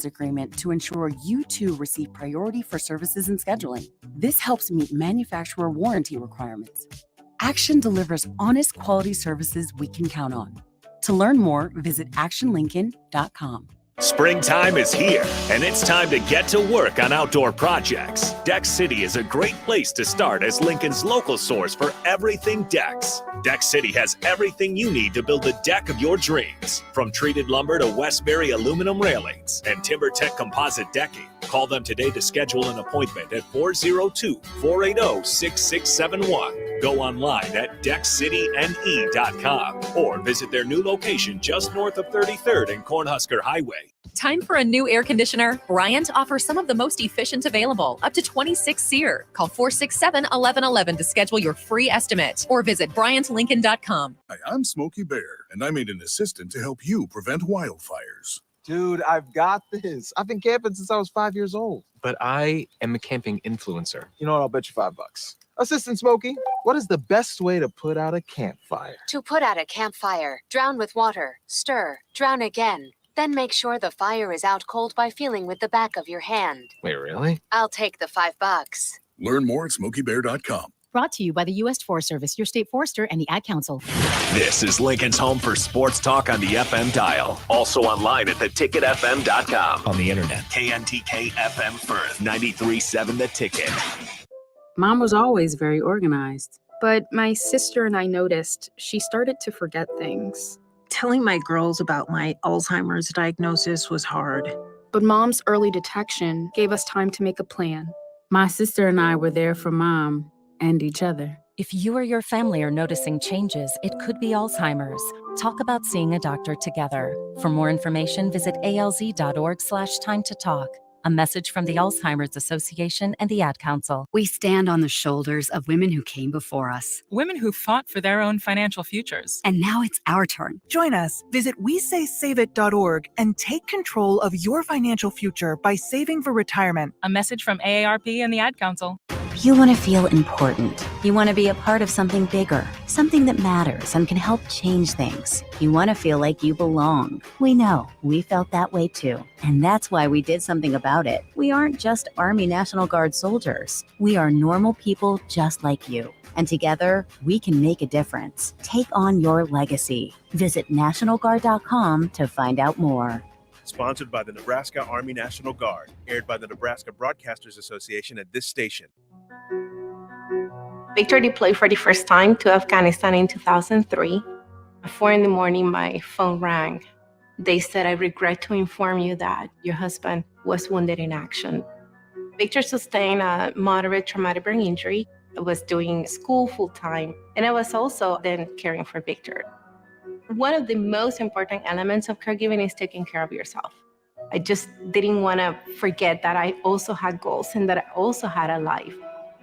agreement to ensure you too receive priority for services and scheduling. This helps meet manufacturer warranty requirements. Action delivers honest quality services we can count on. To learn more, visit actionlincoln.com. Springtime is here, and it's time to get to work on outdoor projects. Deck City is a great place to start as Lincoln's local source for everything decks. Deck City has everything you need to build the deck of your dreams, from treated lumber to Westbury aluminum railings and TimberTech composite decking. Call them today to schedule an appointment at 402-480-6671. Go online at deckcityne.com or visit their new location just north of 33rd and Cornhusker Highway. Time for a new air conditioner? Bryant offers some of the most efficient available, up to 26 SEER. Call 467-1111 to schedule your free estimate or visit BryantLincoln.com. Hi, I'm Smokey Bear, and I made an assistant to help you prevent wildfires. Dude, I've got this. I've been camping since I was 5 years old. But I am a camping influencer. You know what? I'll bet you $5. Assistant Smokey, what is the best way to put out a campfire? To put out a campfire, drown with water, stir, drown again. Then make sure the fire is out cold by feeling with the back of your hand. Wait, really? I'll take the $5. Learn more at SmokeyBear.com. Brought to you by the U.S. Forest Service, your state forester, and the Ad Council. This is Lincoln's home for sports talk on the FM dial. Also online at theticketfm.com. On the internet, KNTK FM Firth, 93.7 The Ticket. Mom was always very organized, but my sister and I noticed she started to forget things. Telling my girls about my Alzheimer's diagnosis was hard. But Mom's early detection gave us time to make a plan. My sister and I were there for Mom and each other. If you or your family are noticing changes, it could be Alzheimer's. Talk about seeing a doctor together. For more information, visit alz.org/time-to-talk. A message from the Alzheimer's Association and the Ad Council. We stand on the shoulders of women who came before us. Women who fought for their own financial futures. And now it's our turn. Join us. Visit WeSaySaveIt.org and take control of your financial future by saving for retirement. A message from AARP and the Ad Council. You want to feel important. You want to be a part of something bigger, something that matters and can help change things. You want to feel like you belong. We know. We felt that way too. And that's why we did something about it. We aren't just Army National Guard soldiers. We are normal people just like you. And together, we can make a difference. Take on your legacy. Visit NationalGuard.com to find out more. Sponsored by the Nebraska Army National Guard. Aired by the Nebraska Broadcasters Association at this station. Victor deployed for the first time to Afghanistan in 2003. At 4 a.m, my phone rang. They said, "I regret to inform you that your husband was wounded in action." Victor sustained a moderate traumatic brain injury. I was doing school full-time, and I was also then caring for Victor. One of the most important elements of caregiving is taking care of yourself. I just didn't want to forget that I also had goals and that I also had a life.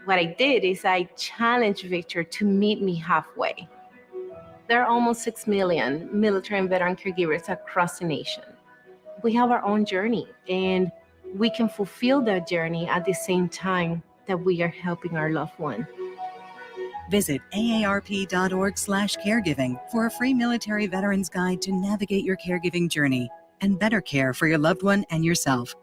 What I did is I challenged Victor to meet me halfway. There are almost 6 million military and veteran caregivers across the nation. We have our own journey, and we can fulfill that journey at the same time that we are helping our loved one. Visit aarp.org/caregiving for a free military veterans guide to navigate your caregiving journey and better care for your loved one and yourself.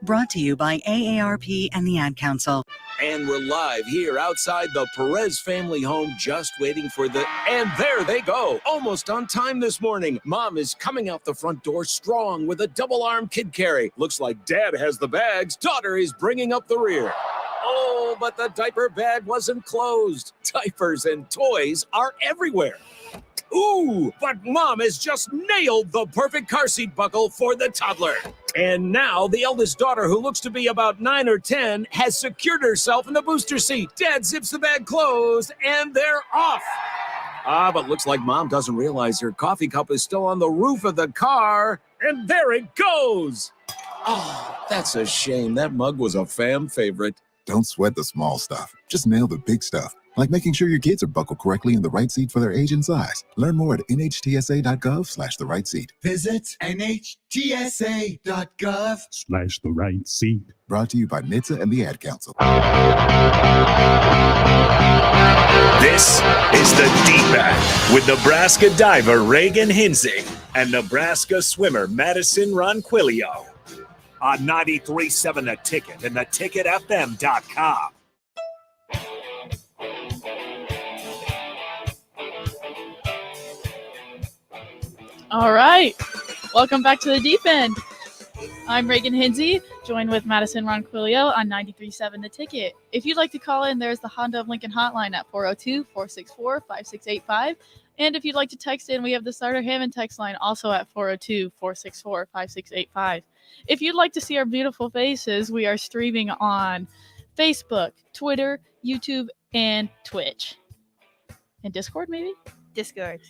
Brought to you by AARP and the Ad Council. And we're live here outside the Perez family home, just waiting for and there they go, almost on time this morning. Mom is coming out the front door strong with a double-arm kid carry. Looks like Dad has the bags. Daughter is bringing up the rear. Oh, but the diaper bag wasn't closed. Diapers and toys are everywhere. Ooh, but Mom has just nailed the perfect car seat buckle for the toddler. And now the eldest daughter, who looks to be about 9 or 10, has secured herself in the booster seat. Dad zips the bag closed, and they're off. But looks like Mom doesn't realize her coffee cup is still on the roof of the car. And there it goes. Oh, that's a shame. That mug was a fam favorite. Don't sweat the small stuff. Just nail the big stuff, like making sure your kids are buckled correctly in the right seat for their age and size. Learn more at nhtsa.gov/the right seat. Visit nhtsa.gov/the right seat. Brought to you by NHTSA and the Ad Council. This is the Deep End with Nebraska diver Reagan Hinzig and Nebraska swimmer Madison Ronquillo. on 93.7 The Ticket and theticketfm.com. All right. Welcome back to the Deep End. I'm Reagan Hinsey, joined with Madison Ronquillo on 93.7 The Ticket. If you'd like to call in, there's the Honda of Lincoln hotline at 402-464-5685. And if you'd like to text in, we have the Starter Hammond text line also at 402-464-5685. If you'd like to see our beautiful faces, we are streaming on Facebook, Twitter, YouTube, and Twitch. And Discord, maybe? Discord.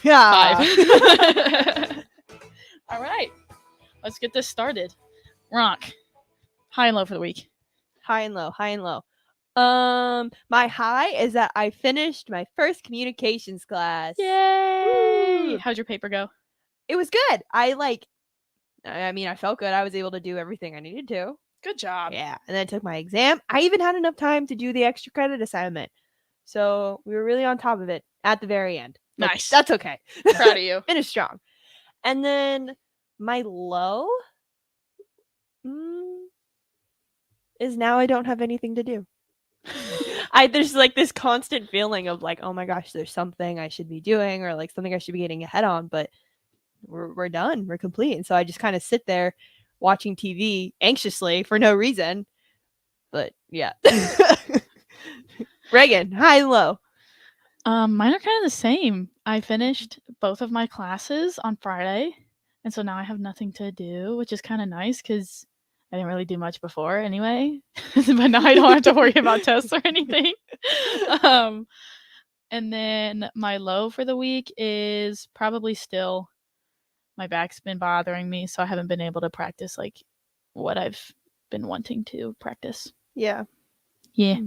Yeah. 5. All right. Let's get this started. Ronk, high and low for the week. High and low. My high is that I finished my first communications class. Yay! Woo! How'd your paper go? It was good. I felt good. I was able to do everything I needed to. Good job. Yeah. And then I took my exam. I even had enough time to do the extra credit assignment. So we were really on top of it at the very end. Nice. That's okay. Proud of you. Finish strong. And then my low is now I don't have anything to do. There's like this constant feeling of like, oh my gosh, there's something I should be doing or like something I should be getting ahead on, but we're done. We're complete. And so I just kind of sit there watching TV anxiously for no reason. But yeah. Reagan, high and low. Mine are kind of the same. I finished both of my classes on Friday, and so now I have nothing to do, which is kind of nice because I didn't really do much before anyway. But now I don't have to worry about tests or anything. And then my low for the week is probably still my back's been bothering me, so I haven't been able to practice like what I've been wanting to practice. Yeah. Yeah.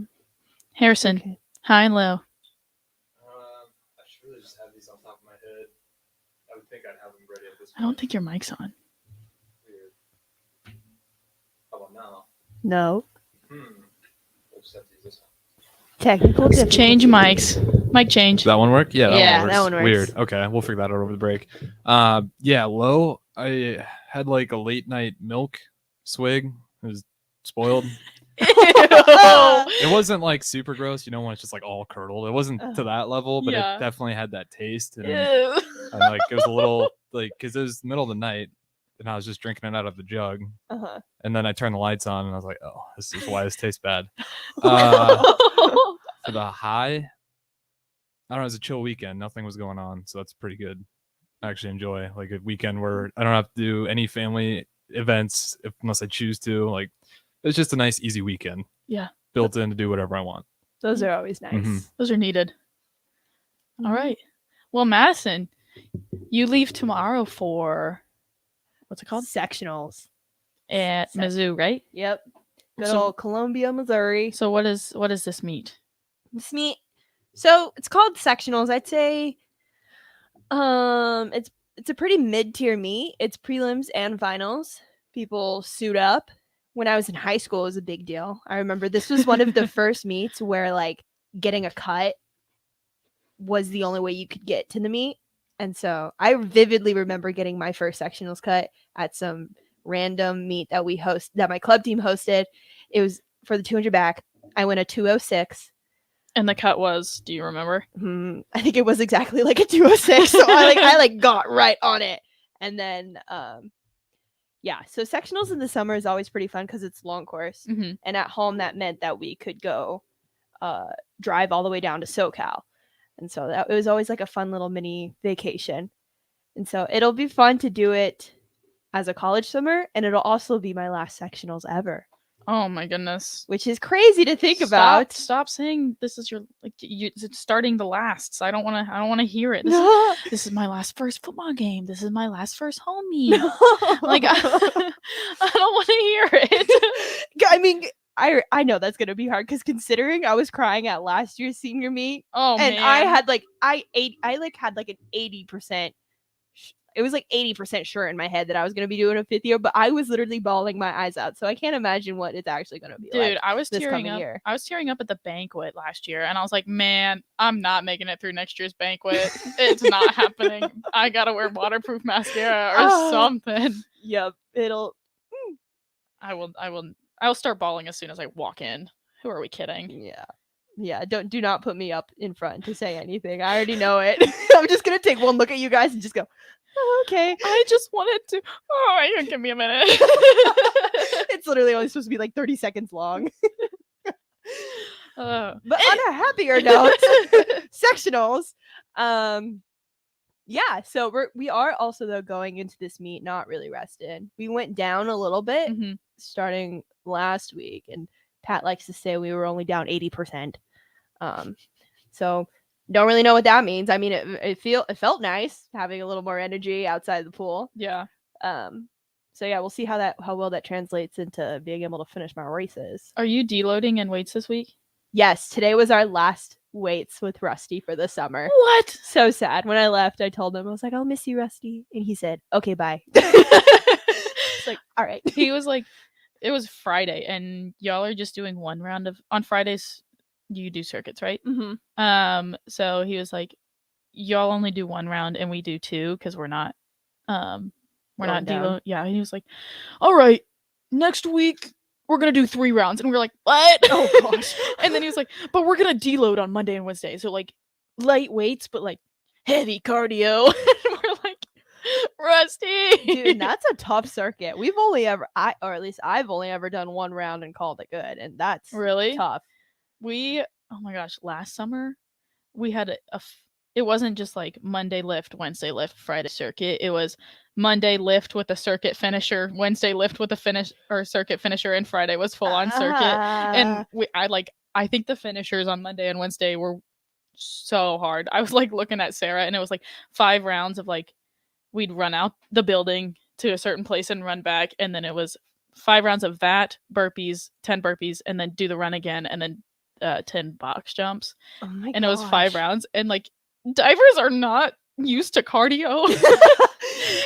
Harrison, Okay. high and low. I should really just have these on top of my head. I would think I'd have them ready at this point. I don't think your mic's on. Weird. How about now? No. We'll just have to use this one. Technical difficulty. Change mics. Mic change. Does that one work? Yeah, that one works. Weird. Okay, we'll figure that out over the break. Yeah, low. I had like a late night milk swig. It was spoiled. It wasn't like super gross, when it's just like all curdled. It wasn't to that level, but Yeah. it definitely had that taste. And, Ew. and like it was a little like because it was the middle of the night, and I was just drinking it out of the jug. Uh-huh. And then I turned the lights on, and I was like, "Oh, this is why this tastes bad." For the high, I don't know. It was a chill weekend. Nothing was going on, so that's pretty good. I actually enjoy like a weekend where I don't have to do any family events unless I choose to. Like it's just a nice, easy weekend. Yeah. Built in to do whatever I want. Those are always nice. Mhm. Those are needed. All right. Well, Madison, you leave tomorrow for what's it called? Sectionals. At Mizzou, right? Yep. Good So- old Columbia, Missouri. So what is this meet? This meet. So it's called sectionals. I'd say it's a pretty mid-tier meet. It's prelims and finals. People suit up. When I was in high school, it was a big deal. I remember this was one of the first meets where like getting a cut was the only way you could get to the meet. And so I vividly remember getting my first sectionals cut at some random meet that my club team hosted. It was for the 200 back. I went a 206. And the cut was, do you remember? I think it was exactly like a 206. So I got right on it. And then so sectionals in the summer is always pretty fun because it's long course. Mhm. And at home that meant that we could go drive all the way down to SoCal. And so it was always like a fun little mini vacation. And so it'll be fun to do it as a college swimmer, and it'll also be my last sectionals ever. Oh my goodness. Which is crazy to think about. Stop saying this is your it's starting the last. So I don't want to hear it. This is my last first football game. This is my last first home meet. Like I don't want to hear it. I mean, I know that's gonna be hard because considering I was crying at last year's senior meet. Oh and man. I had like I had like an 80%. It was like 80% sure in my head that I was gonna be doing a fifth year, but I was literally bawling my eyes out. So I can't imagine what it's actually gonna be like. Dude, I was this tearing coming up. year. I was tearing up at the banquet last year, and I was like, "Man, I'm not making it through next year's banquet. It's not happening. I gotta wear waterproof mascara or something." Yep, I'll start bawling as soon as I walk in. Who are we kidding? Yeah, do not put me up in front to say anything. I already know it. I'm just gonna take one look at you guys and just go, oh, okay. I just wanted to. Oh, you can give me a minute. It's literally only supposed to be like 30 seconds long. But on a happier note, sectionals. Yeah, so we are also though going into this meet not really rested. We went down a little bit starting last week, and Pat likes to say we were only down 80%. So don't really know what that means. I mean, it felt nice having a little more energy outside the pool. Yeah. So yeah, we'll see how well that translates into being able to finish my races. Are you deloading in weights this week? Yes, today was our last weights with Rusty for the summer. What? So sad. When I left, I told him, I was like, I'll miss you, Rusty. And he said, okay, bye. It's like, all right. He was like, it was Friday, and y'all are just doing one round of, on Fridays, you do circuits, right? Mm-hmm. So he was like, y'all only do one round, and we do two, because we're not deload. Yeah, and he was like, all right, next week, we're going to do 3 rounds. And we were like, what? Oh, gosh. And then he was like, but we're going to deload on Monday and Wednesday. So, like, light weights, but, like, heavy cardio. And we're like, Rusty. Dude, that's a tough circuit. We've only ever, or at least I've only ever done 1 round and called it good. And that's really tough. Oh my gosh, last summer, we had it wasn't just like Monday lift, Wednesday lift, Friday circuit. It was Monday lift with a circuit finisher, Wednesday lift with a circuit finisher, and Friday was full on circuit. And I think the finishers on Monday and Wednesday were so hard. I was like looking at Sarah, and it was like 5 rounds of like, we'd run out the building to a certain place and run back, and then it was 5 rounds of that, burpees, 10 burpees, and then do the run again, and then 10 box jumps. Oh my and it was 5 rounds, and like divers are not used to cardio.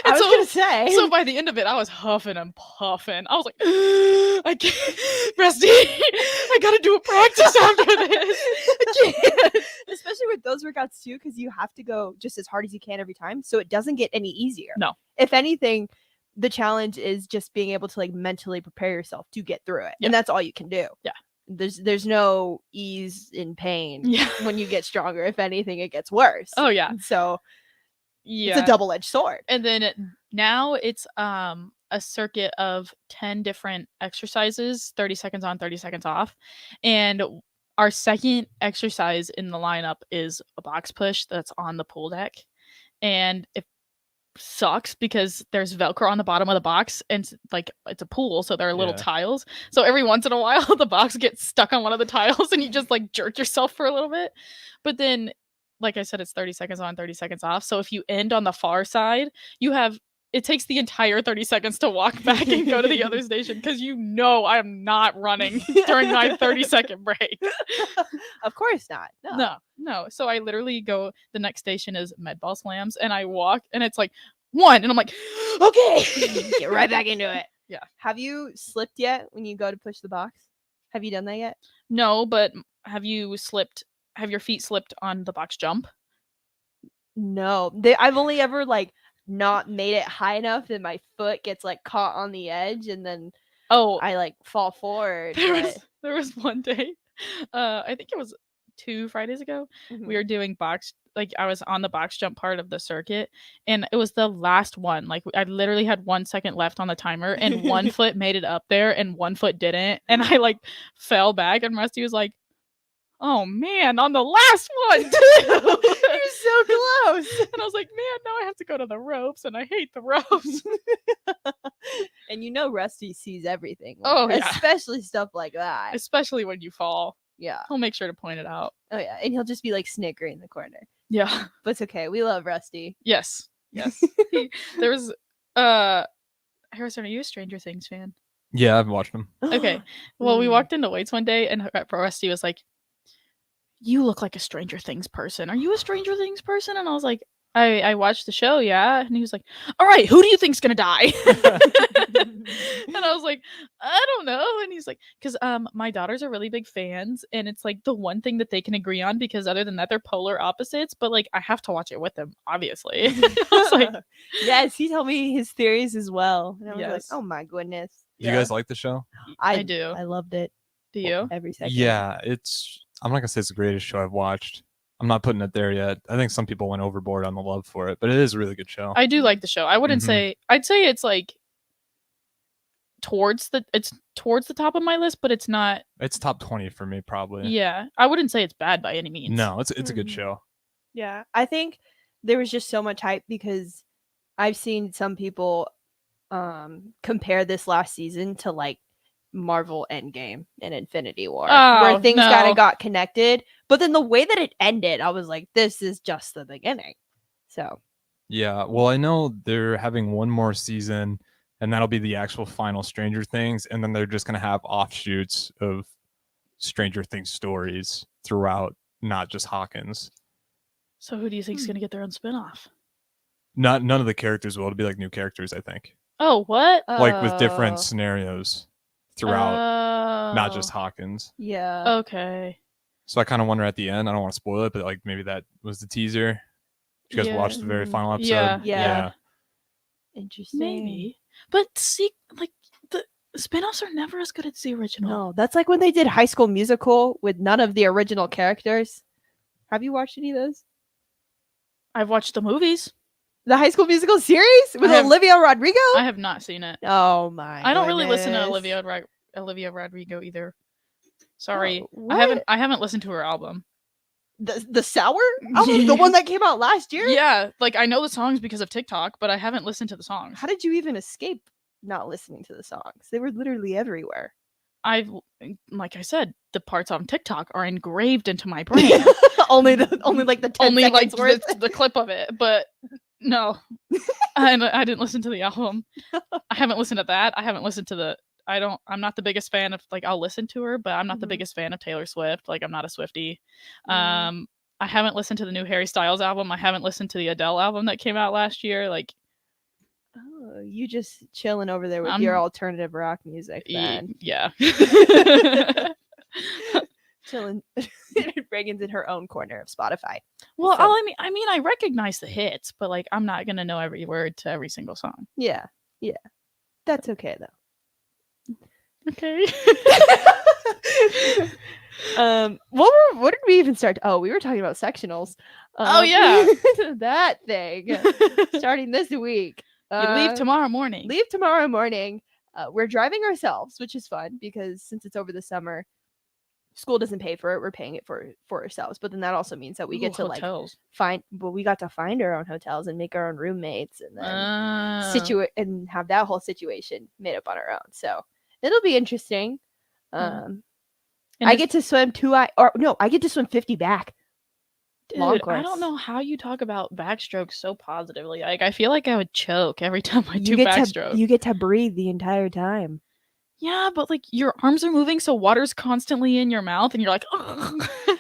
I was gonna say. So by the end of it, I was huffing and puffing. I was like, I can't, Rusty, I gotta do a practice after this. I can't. Especially with those workouts too, because you have to go just as hard as you can every time, so it doesn't get any easier. No. If anything, the challenge is just being able to like mentally prepare yourself to get through it, and that's all you can do. Yeah. There's no ease in pain Yeah. when you get stronger. If anything, it gets worse. Oh yeah. So yeah, it's a double-edged sword. And then now it's a circuit of 10 different exercises, 30 seconds on, 30 seconds off. And our second exercise in the lineup is a box push that's on the pool deck. And it sucks because there's Velcro on the bottom of the box, and like it's a pool, so there are little tiles. So every once in a while the box gets stuck on one of the tiles and you just like jerk yourself for a little bit. But then, like I said, it's 30 seconds on, 30 seconds off. So if you end on the far side, it takes the entire 30 seconds to walk back and go to the other station, because I am not running during my 30-second break. Of course not. No. So I literally go, the next station is med ball slams, and I walk, and it's like 1, and I'm like, okay. Get right back into it. Yeah. Have you slipped yet when you go to push the box? Have you done that yet? No, but have your feet slipped on the box jump? No. I've only ever like not made it high enough that my foot gets like caught on the edge, and then I like fall forward. There was one day, I think it was 2 Fridays ago, we were doing box, like I was on the box jump part of the circuit, and it was the last one. Like I literally had 1 second left on the timer, and one foot made it up there and one foot didn't, and I like fell back, and Rusty was like, oh man, on the last one too. You're so close. And I was like, man, now I have to go to the ropes, and I hate the ropes. And you know Rusty sees everything. Oh yeah. Especially stuff like that. Especially when you fall. Yeah. He'll make sure to point it out. Oh yeah. And he'll just be like snickering in the corner. Yeah. But it's okay. We love Rusty. Yes. There was Harrison, are you a Stranger Things fan? Yeah, I've watched them. Okay. Well, we walked into weights one day, and Rusty was like, you look like a Stranger Things person. Are you a Stranger Things person? And I was like, I watched the show, yeah. And he was like, all right, who do you think's gonna die? And I was like, I don't know. And he's like, because my daughters are really big fans, and it's like the one thing that they can agree on, because other than that, they're polar opposites. But like, I have to watch it with them, obviously. I was like, yes, he told me his theories as well. And I was like, Yes. oh my goodness. Do you guys like the show? I do. I loved it. Do you? Every second. Yeah, I'm not gonna say it's the greatest show I've watched. I'm not putting it there yet. I think some people went overboard on the love for it, but it is a really good show. I do like the show. I wouldn't Mhm. say. I'd say it's like towards the top of my list, but it's not. It's top 20 for me, probably. Yeah, I wouldn't say it's bad by any means. No, it's a good Mhm. show. Yeah, I think there was just so much hype because I've seen some people compare this last season to like Marvel Endgame and Infinity War, where Oh, things kind no. of got connected. But then the way that it ended, I was like, this is just the beginning. So Yeah, well, I know they're having one more season, and that'll be the actual final Stranger Things, and then they're just gonna have offshoots of Stranger Things stories throughout, not just Hawkins. So who do you think is gonna get their own spinoff? None of the characters will. It'll be like new characters, I think, Oh, what? like with Oh. different scenarios throughout, not just Oh. Hawkins. yeah, Okay. So I kind of wonder at the end. I don't want to spoil it, but like maybe that was the teaser. Did you guys Yeah. watch the very final episode? Yeah. Yeah. interesting. Maybe. But see, like the spinoffs are never as good as the original. No, that's like when they did High School Musical with none of the original characters. Have you watched any of those? I've watched the movies. The High School Musical series with I have- Olivia Rodrigo? I have not seen it. Oh my! I don't really listen to goodness. Olivia Rodrigo either. Sorry, Oh, I haven't listened to her album. The Sour album, the one that came out last year. Yeah, like I know the songs because of TikTok, but I haven't listened to the songs. How did you even escape not listening to the songs? They were literally everywhere. Like I said, the parts on TikTok are engraved into my brain. only like the 10 Only like seconds worth. the clip of it, but no, I didn't listen to the album. I haven't listened to that. I haven't listened to the. I'm not the biggest fan of like I'll listen to her, but I'm not the Mhm. biggest fan of Taylor Swift. Like I'm not a Swiftie. Mm. I haven't listened to the new Harry Styles album. I haven't listened to the Adele album that came out last year. Like Oh, you just chilling over there with I'm- your alternative rock music then. yeah. Chilling. Reagan's in her own corner of Spotify. Well, So- I mean, I recognize the hits, but like I'm not gonna know every word to every single song. Yeah. That's okay though. Okay. What did we even start? Oh, we were talking about sectionals. Oh, yeah. That thing. Starting this week. You leave tomorrow morning. Leave tomorrow morning. We're driving ourselves, which is fun because since it's over the summer, school doesn't pay for it. We're paying it for ourselves. But then that also means that we get Ooh, to hotels. we got to find our own hotels and make our own roommates and then Ah. and have that whole situation made up on our own. So it'll be interesting. And I is- get to swim I get to swim 50 back. Long Dude, I course. don't know how you talk about backstroke so positively. Like I feel like I would choke every time I do You get backstroke. you get to breathe the entire time. Yeah, but like your arms are moving, so water's constantly in your mouth, and you're like,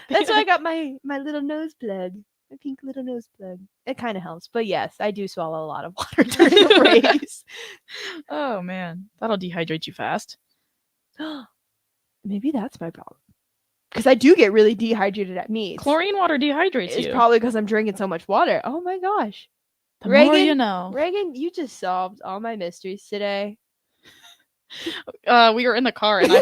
That's why I got my little nose plug. My pink little nose plug. It kind of helps. But yes, I do swallow a lot of water during the race. Oh man, that'll dehydrate you fast. Maybe that's my problem. Because I do get really dehydrated at meets. Chlorine water dehydrates It's you. probably because I'm drinking so much water. Oh my gosh. The more you know. Reagan, you just solved all my mysteries today. We were in the car, and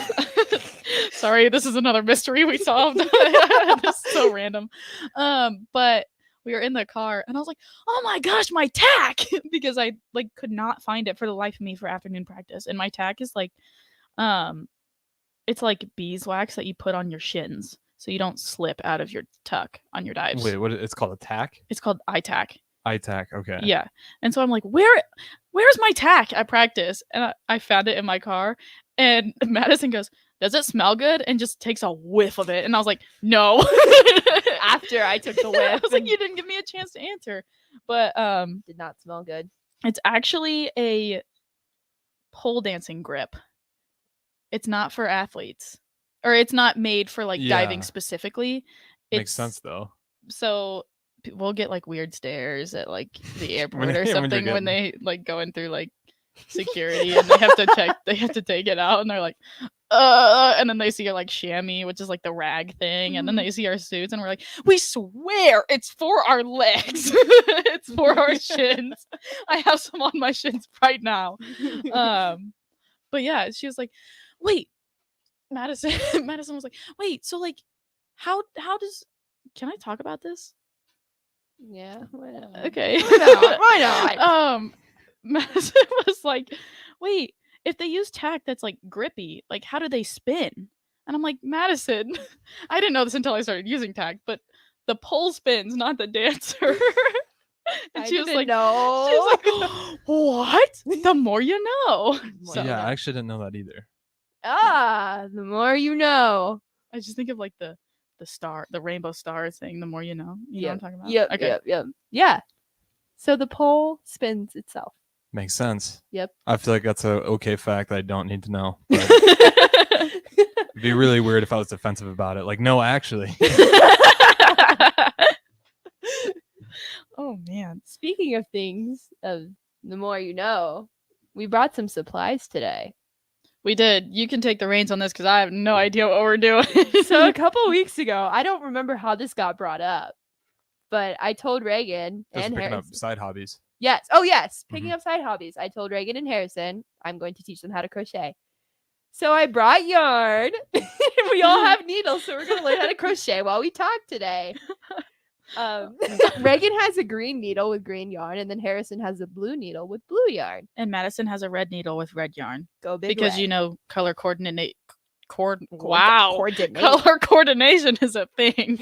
sorry, this is another mystery we solved. This is so random. But we were in the car, and I was like, "Oh my gosh, my tack!" because I like could not find it for the life of me for afternoon practice, and my tack is like, it's like beeswax that you put on your shins, so you don't slip out of your tuck on your dives. Wait, what? It's called a tack? It's called iTack. iTack. Okay. Yeah. And so I'm like, where's my tack at practice? And I found it in my car. And Madison goes, does it smell good? And just takes a whiff of it. And I was like, no. After I took the I whiff. was like, you didn't give me a chance to answer. But Did not smell good. it's actually a pole dancing grip. It's not for athletes. Or it's not made for like diving Yeah. specifically. Makes sense though. So we'll get like weird stares at like the airport When or you're something when getting- they like going through like security and they have to take it out and they're like and then they see our like chamois, which is like the rag thing, and then they see our suits and we're like, we swear it's for our legs. It's for our shins. I have some on my shins right now. But yeah, she was like, wait, Madison. Madison was like, wait, so like, how does? Can I talk about this? Yeah. Why not? Okay. Why not? Why not? Madison was like, wait, if they use tack that's like grippy, like how do they spin? And I'm like, Madison, I didn't know this until I started using tack, but the pole spins, not the dancer. And I she was didn't like, know. she was like, what? The more you know. More So you Yeah, know. I actually didn't know that either. The more you know. I just think of like the star, the rainbow star thing. The more you know. You know what I'm talking about? Yep. Okay. Yep. Yeah. So the pole spins itself. Makes sense. Yep. I feel like that's a okay fact that I don't need to know. But it'd be really weird if I was defensive about it. Like, no, actually. Oh man. Speaking of things of the more you know, we brought some supplies today. We did. You can take the reins on this because I have no idea what we're doing. So a couple weeks ago, I don't remember how this got brought up, but I told Reagan Just and picking Harrison. up side hobbies. Yes. Oh, yes. Picking up side hobbies. I told Reagan and Harrison I'm going to teach them how to crochet. So I brought yarn. We all have needles, so we're going to learn how to crochet while we talk today. Reagan has a green needle with green yarn, and then Harrison has a blue needle with blue yarn. And Madison has a red needle with red yarn. Go big Because red. you know color coordinate. Coordinate. Color coordination is a thing.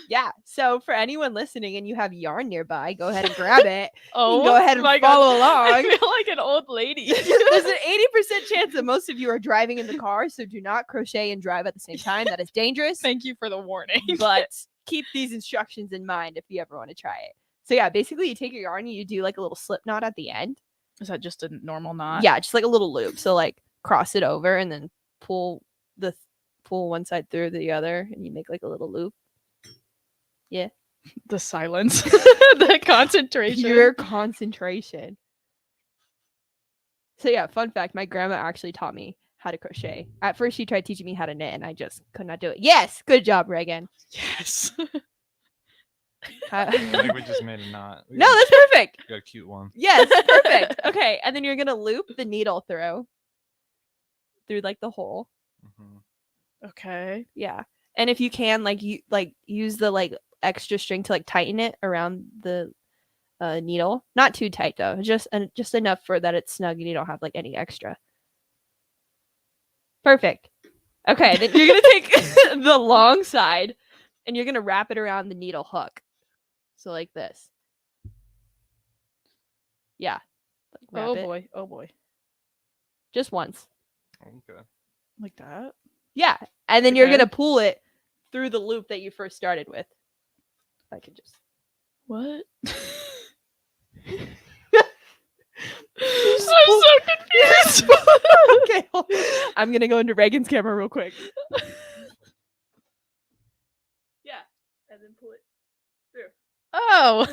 Yeah. So for anyone listening and you have yarn nearby, go ahead and grab it. Oh, you can go ahead and my God. follow along. I feel like an old lady. There's an 80% chance that most of you are driving in the car, so do not crochet and drive at the same time. That is dangerous. Thank you for the warning. But keep these instructions in mind if you ever want to try it. So yeah, basically you take your yarn and you do like a little slip knot at the end. Is that just a normal knot? Yeah, just like a little loop. So like cross it over and then pull one side through the other, and you make like a little loop. Yeah. The silence. The concentration. Pure concentration. So yeah, fun fact, my grandma actually taught me how to crochet. At first she tried teaching me how to knit and I just could not do it. Yes, good job, Reagan. Yes. I think we just made a knot. No, that's perfect. We got a cute one. Yes, perfect. Okay, and then you're gonna loop the needle through like the hole. Okay. Yeah, and if you can, use the like extra string to like tighten it around the needle. Not too tight though, just enough for that it's snug and you don't have like any extra. Perfect. Okay, then you're gonna take the long side and you're gonna wrap it around the needle hook. So like this. Yeah. Like, Oh wrap it. boy. Oh boy. Just once. Okay. Like that? Yeah. And then you're Okay. gonna pull it through the loop that you first started with. I can just What? I'm so confused. Okay, hold on. I'm gonna go into Reagan's camera real quick. Yeah, and then pull it through. Oh.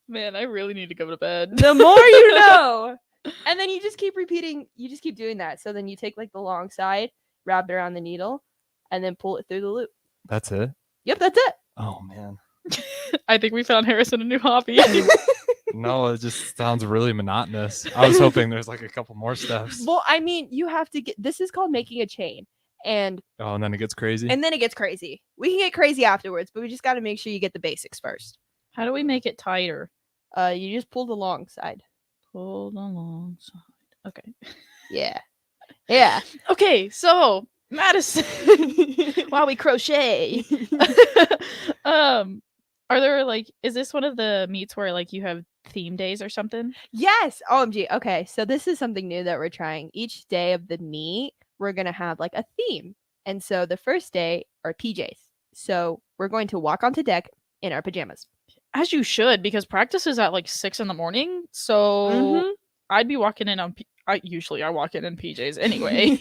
Man, I really need to go to bed. The more you know. And then you just keep repeating, you just keep doing that. So then you take like the long side, wrap it around the needle, and then pull it through the loop. That's it? Yep, that's it. Oh, man. I think we found Harrison a new hobby. No, it just sounds really monotonous. I was hoping there's like a couple more steps. Well, I mean, you have to get this is called making a chain. And Oh, and then it gets crazy? then it gets crazy. We can get crazy afterwards, but we just got to make sure you get the basics first. How do we make it tighter? You just pull the long side. Pull the long side. Okay. Yeah. Yeah. Okay, so Madison, while we crochet, are there like, is this one of the meets where like you have theme days or something? Yes. OMG. Okay. So this is something new that we're trying. Each day of the meet, we're going to have like a theme. And so the first day are PJs. So we're going to walk onto deck in our pajamas. As you should, because practice is at like 6 a.m. So Mhm. I'd be walking in on. I walk in PJs anyway.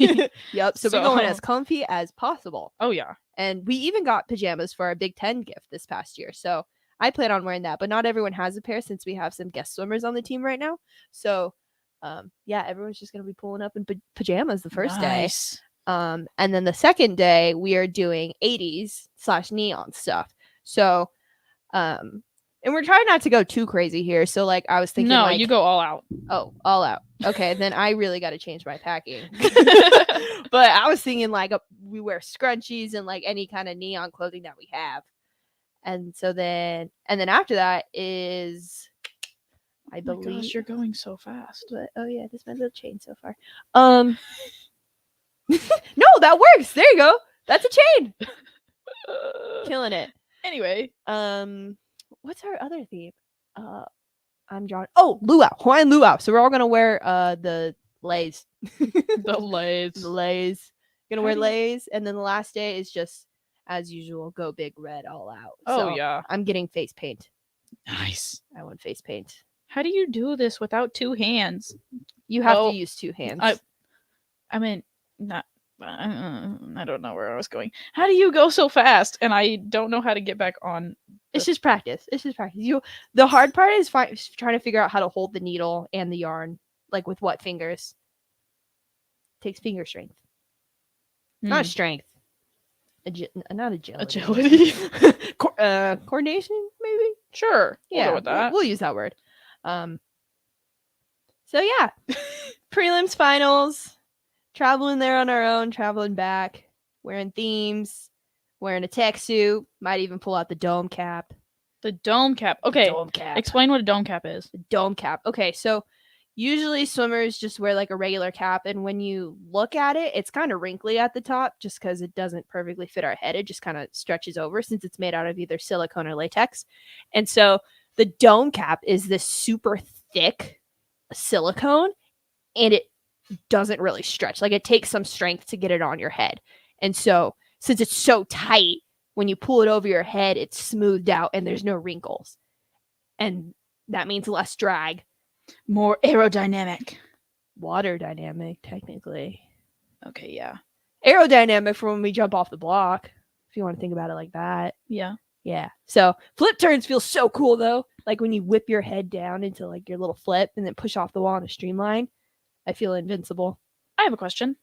Yep. So we're going as comfy as possible. Oh yeah. And we even got pajamas for our Big Ten gift this past year. So I plan on wearing that, but not everyone has a pair since we have some guest swimmers on the team right now. So yeah, everyone's just going to be pulling up in pajamas the first Nice. day. And then the second day we are doing 80s/neon stuff. So And we're trying not to go too crazy here. So like I was thinking, No, like, you go all out. Oh, all out. Okay, then I really got to change my packing. But I was thinking like we wear scrunchies and like any kind of neon clothing that we have. And then after that is, I Oh my believe. gosh, you're going so fast. But, oh yeah, this might have changed so far. No, that works. There you go. That's a chain. Killing it. Anyway, what's our other theme? I'm drawing. Oh, luau, Hawaiian luau. So we're all gonna wear the leis. the lays. The leis. Gonna wear leis, and then the last day is just as usual. Go big red, all out. Oh, So yeah. I'm getting face paint. Nice. I want face paint. How do you do this without two hands? You have to use two hands. I mean, not. I don't know where I was going. How do you go so fast? And I don't know how to get back on. It's just practice. It's just practice. The hard part is trying to figure out how to hold the needle and the yarn, like with what fingers. Takes finger strength. Not strength. Not agility. Agility. Coordination, maybe. Sure. Yeah, We'll go with that. We'll use that word. So yeah, prelims, finals. Traveling there on our own, traveling back, wearing themes, wearing a tech suit, might even pull out the dome cap. The dome cap. Okay. Dome cap. Explain what a dome cap is. The dome cap. Okay, so usually swimmers just wear like a regular cap, and when you look at it, it's kind of wrinkly at the top just because it doesn't perfectly fit our head. It just kind of stretches over since it's made out of either silicone or latex. And so the dome cap is this super thick silicone, and it doesn't really stretch. Like it takes some strength to get it on your head. And so since it's so tight, when you pull it over your head, it's smoothed out and there's no wrinkles. And that means less drag. More aerodynamic. Water dynamic, technically. Okay, yeah. Aerodynamic for when we jump off the block, if you want to think about it like that. Yeah. Yeah. So flip turns feel so cool though. Like when you whip your head down into like your little flip and then push off the wall on a streamline. I feel invincible. I have a question.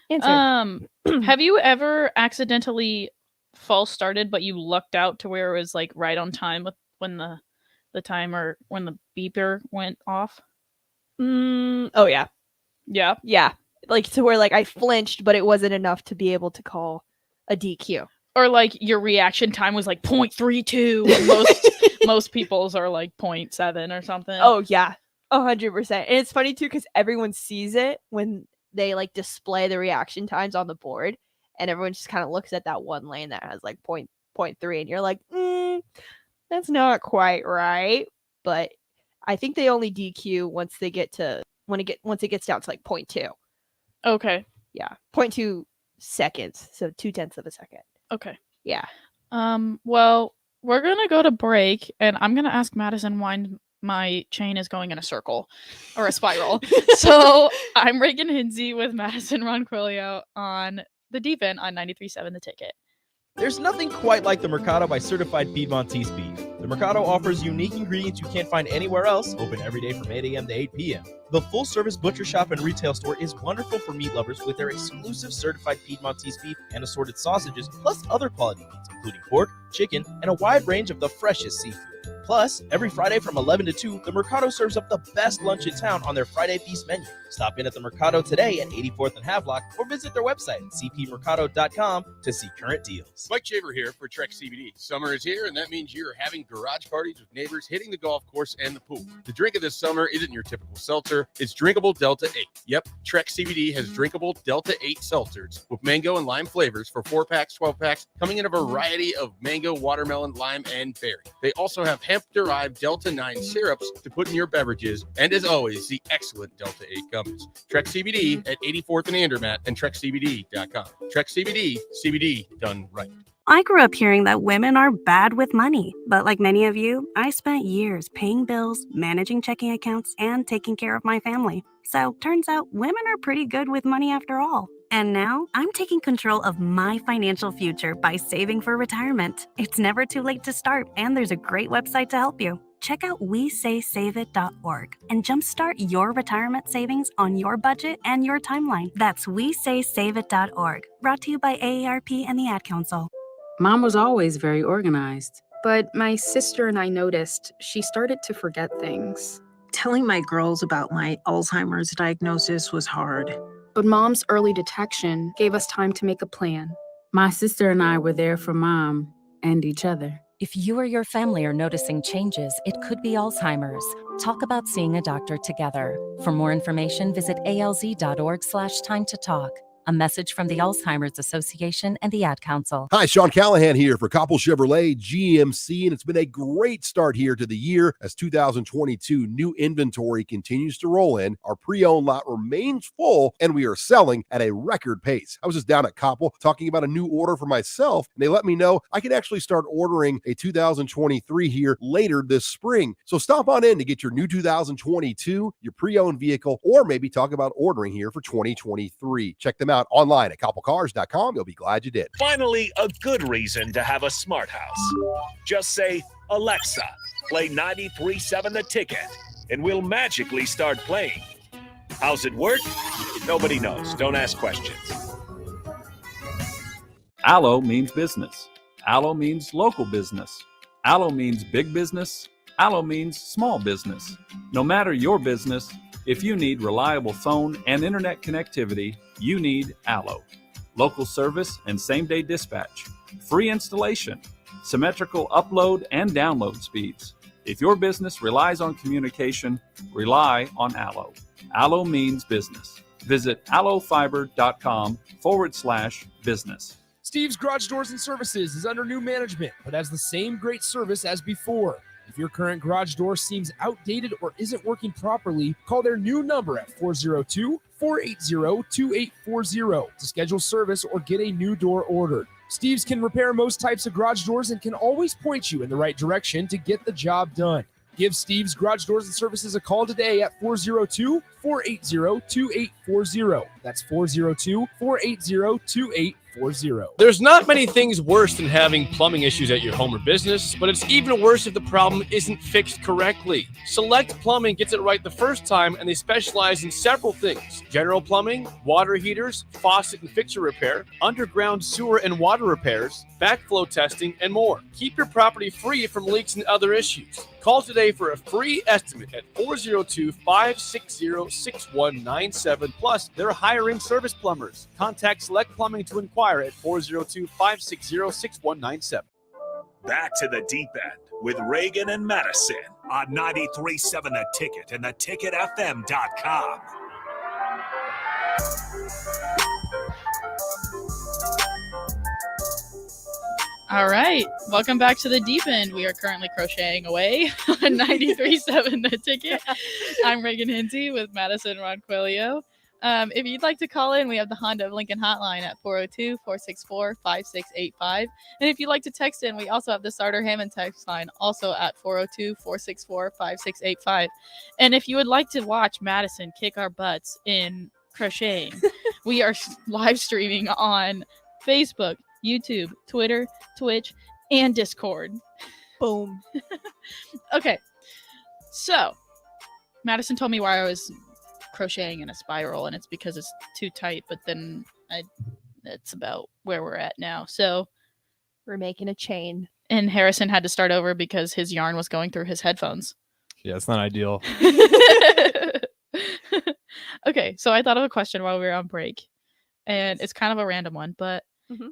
Answer. Have you ever accidentally false started, but you lucked out to where it was like right on time with when the timer, when the beeper went off? Oh yeah. Yeah. Yeah. Like to where like I flinched, but it wasn't enough to be able to call a DQ. Or like your reaction time was like 0.32 and most people's are like 0.7 or something. Oh yeah. 100%. And it's funny too because everyone sees it when they like display the reaction times on the board, and everyone just kind of looks at that one lane that has like 0.3, and you're like, that's not quite right. But I think they only DQ once it gets down to like 0.2. Okay. Yeah, 0.2 seconds, so 0.2 of a second. Okay. Yeah. Well, we're gonna go to break, and I'm gonna ask Madison why my chain is going in a circle or a spiral. So I'm Reagan Hinsey with Madison Ronquillo on the Deep End on 93.7 The Ticket. There's nothing quite like the Mercado by Certified Piedmontese beef. The Mercado offers unique ingredients you can't find anywhere else, open every day from 8 a.m. to 8 p.m. The full-service butcher shop and retail store is wonderful for meat lovers with their exclusive Certified Piedmontese beef and assorted sausages, plus other quality meats, including pork, chicken, and a wide range of the freshest seafood. Plus, every Friday from 11 to 2, the Mercado serves up the best lunch in town on their Friday Feast menu. Stop in at the Mercado today at 84th and Havelock or visit their website at cpmercado.com to see current deals. Mike Shaver here for Trek CBD. Summer is here, and that means you're having garage parties with neighbors, hitting the golf course and the pool. The drink of this summer isn't your typical seltzer. It's drinkable Delta 8. Yep, Trek CBD has drinkable Delta 8 seltzers with mango and lime flavors for 4-packs, 12-packs, coming in a variety of mango, watermelon, lime, and berry. They also have hemp-derived Delta 9 syrups to put in your beverages, and as always, the excellent Delta 8 gummies. Trek CBD at 84th and Andermatt and TrekCBD.com. Trek CBD, CBD done right. I grew up hearing that women are bad with money, but like many of you, I spent years paying bills, managing checking accounts, and taking care of my family. So turns out women are pretty good with money after all. And now I'm taking control of my financial future by saving for retirement. It's never too late to start, and there's a great website to help you. Check out WeSaySaveIt.org and jumpstart your retirement savings on your budget and your timeline. That's WeSaySaveIt.org. Brought to you by AARP and the Ad Council. Mom was always very organized, But my sister and I noticed she started to forget things. Telling my girls about my Alzheimer's diagnosis was hard. But Mom's early detection gave us time to make a plan. My sister and I were there for Mom and each other. If you or your family are noticing changes, it could be Alzheimer's. Talk about seeing a doctor together. For more information, visit alz.org/time to talk. A message from the Alzheimer's Association and the Ad Council. Hi, Sean Callahan here for Koppel Chevrolet GMC, and it's been a great start here to the year as 2022 new inventory continues to roll in. Our pre-owned lot remains full, and we are selling at a record pace. I was just down at Koppel talking about a new order for myself, and they let me know I can actually start ordering a 2023 here later this spring. So stop on in to get your new 2022, your pre-owned vehicle, or maybe talk about ordering here for 2023. Check them out online at koppelcars.com. You'll be glad you did. Finally, a good reason to have a smart house. Just say, Alexa, play 93.7 The Ticket, and we'll magically start playing. How's it work? Nobody knows. Don't ask questions. Allo means business. Allo means local business. Allo means big business. Allo means small business. No matter your business, if you need reliable phone and internet connectivity, you need Allo. Local service and same-day dispatch. Free installation. Symmetrical upload and download speeds. If your business relies on communication, rely on Allo. Allo means business. Visit allofiber.com/business. Steve's Garage Doors and Services is under new management, but has the same great service as before. If your current garage door seems outdated or isn't working properly, call their new number at 402-480-2840 to schedule service or get a new door ordered. Steve's can repair most types of garage doors and can always point you in the right direction to get the job done. Give Steve's Garage Doors and Services a call today at 402-480-2840. That's 402-480-2840. There's not many things worse than having plumbing issues at your home or business, but it's even worse if the problem isn't fixed correctly. Select Plumbing gets it right the first time, and they specialize in several things: general plumbing, water heaters, faucet and fixture repair, underground sewer and water repairs, backflow testing, and more. Keep your property free from leaks and other issues. Call today for a free estimate at 402-560-6197. Plus, they're hiring service plumbers. Contact Select Plumbing to inquire at 402-560-6197. Back to the deep end with Reagan and Madison on 93.7 The Ticket and theticketfm.com. All right, welcome back to the deep end. We are currently crocheting away on 93.7 The Ticket. I'm Reagan Hinty with Madison Ronquillo. If you'd like to call in, we have the Honda of Lincoln hotline at 402-464-5685. And if you'd like to text in, we also have the Starter Hammond text line, also at 402-464-5685. And if you would like to watch Madison kick our butts in crocheting, we are live streaming on Facebook, YouTube, Twitter, Twitch, and Discord. Boom. Okay, so Madison told me why I was crocheting in a spiral, and it's because it's too tight, but then it's about where we're at now. So we're making a chain. And Harrison had to start over because his yarn was going through his headphones. Yeah, it's not ideal. Okay, so I thought of a question while we were on break, and it's kind of a random one, but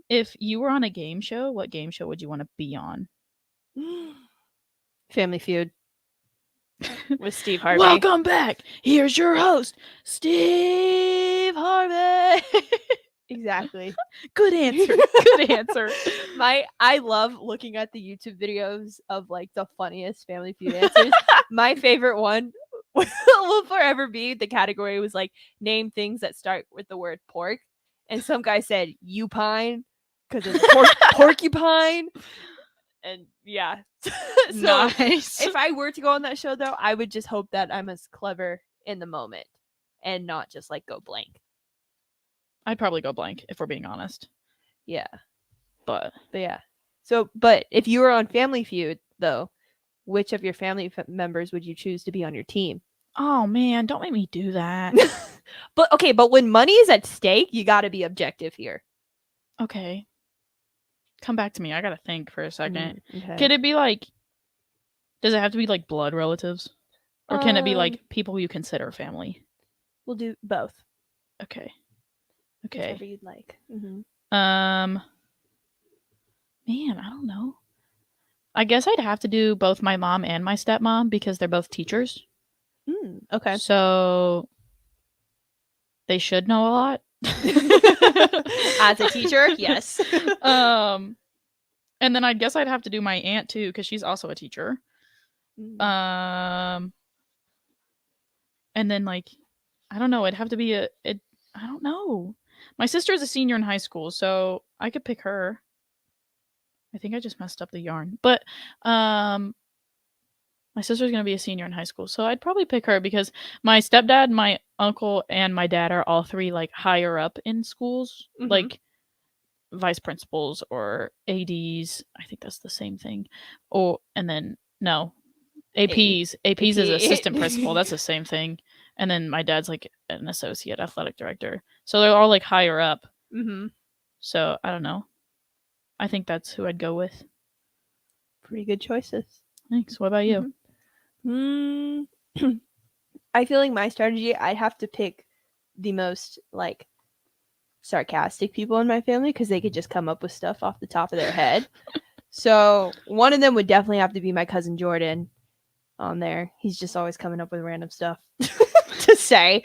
if you were on a game show, what game show would you want to be on? Family Feud with Steve Harvey. Welcome back. Here's your host, Steve Harvey. Exactly. Good answer. Good answer. I love looking at the YouTube videos of like the funniest Family Feud answers. My favorite one will forever be, the category was like, name things that start with the word pork. And some guy said upine because it's porcupine. And yeah. So nice. If I were to go on that show though, I would just hope that I'm as clever in the moment and not just like go blank. I'd probably go blank if we're being honest. Yeah. But yeah. So, but if you were on Family Feud though, which of your family members would you choose to be on your team? Oh man, don't make me do that. But okay, but when money is at stake, you got to be objective here. Okay. Come back to me. I gotta think for a second. Okay. Could it be like? Does it have to be like blood relatives, or can it be like people you consider family? We'll do both. Okay. Whichever you'd like. Man, I don't know. I guess I'd have to do both my mom and my stepmom because they're both teachers. Okay. So they should know a lot. As a teacher, yes. And then I guess I'd have to do my aunt too because she's also a teacher. And then like, I don't know. It'd have to be I don't know. My sister is a senior in high school, so I could pick her. I think I just messed up the yarn, but my sister's gonna be a senior in high school, so I'd probably pick her because my stepdad, my uncle, and my dad are all three like higher up in schools, like vice principals or ADs. I think that's the same thing. And then no, APs. APs is assistant principal. That's the same thing. And then my dad's like an associate athletic director. So they're all like higher up. So I don't know. I think that's who I'd go with. Pretty good choices. Thanks. What about you? I feel like my strategy, I'd have to pick the most like sarcastic people in my family because they could just come up with stuff off the top of their head. So one of them would definitely have to be my cousin Jordan on there. He's just always coming up with random stuff to say.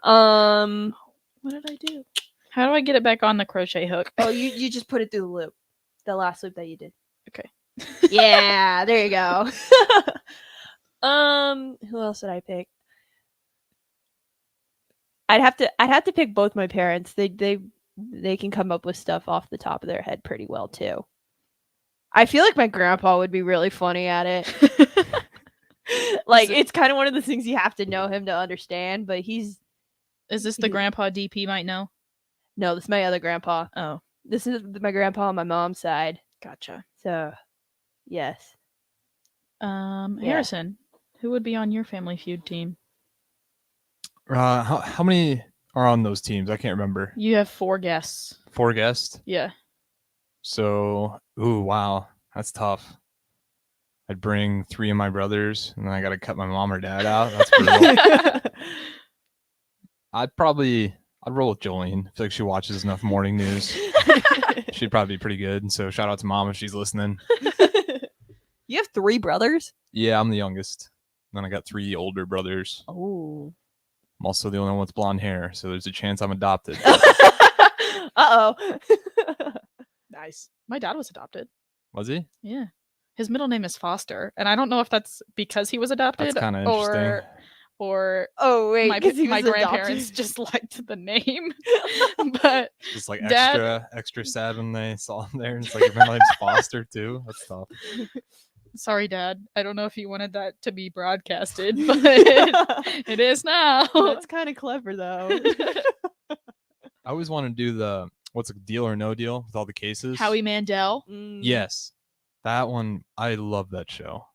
What did I do? How do I get it back on the crochet hook? Oh, you just put it through the loop. The last loop that you did. Okay. Yeah, there you go. Who else did I pick? I'd have to pick both my parents. They can come up with stuff off the top of their head pretty well too. I feel like my grandpa would be really funny at it. Like it's kind of one of the things you have to know him to understand, but is this the grandpa DP might know? No, this is my other grandpa. Oh. This is my grandpa on my mom's side. Gotcha. So, yes. Harrison, who would be on your Family Feud team? How many are on those teams? I can't remember. You have 4 guests. 4 guests? Yeah. So, wow, that's tough. I'd bring 3 of my brothers, and then I got to cut my mom or dad out. That's brutal. I'd roll with Jolene. I feel like she watches enough morning news. She'd probably be pretty good. And so shout out to mom if she's listening. You have 3 brothers? Yeah, I'm the youngest. Then I got 3 older brothers. Oh. I'm also the only one with blonde hair, so there's a chance I'm adopted. Uh-oh. Nice. My dad was adopted. Was he? Yeah. His middle name is Foster, and I don't know if that's because he was adopted. That's kind of interesting. Or oh wait, my grandparents just liked the name, but just like extra sad when they saw him there. And it's like my name's Foster too. That's tough. Sorry, Dad. I don't know if you wanted that to be broadcasted, but it is now. That's kind of clever, though. I always want to do the what's a deal or no deal with all the cases. Howie Mandel. Yes, that one. I love that show.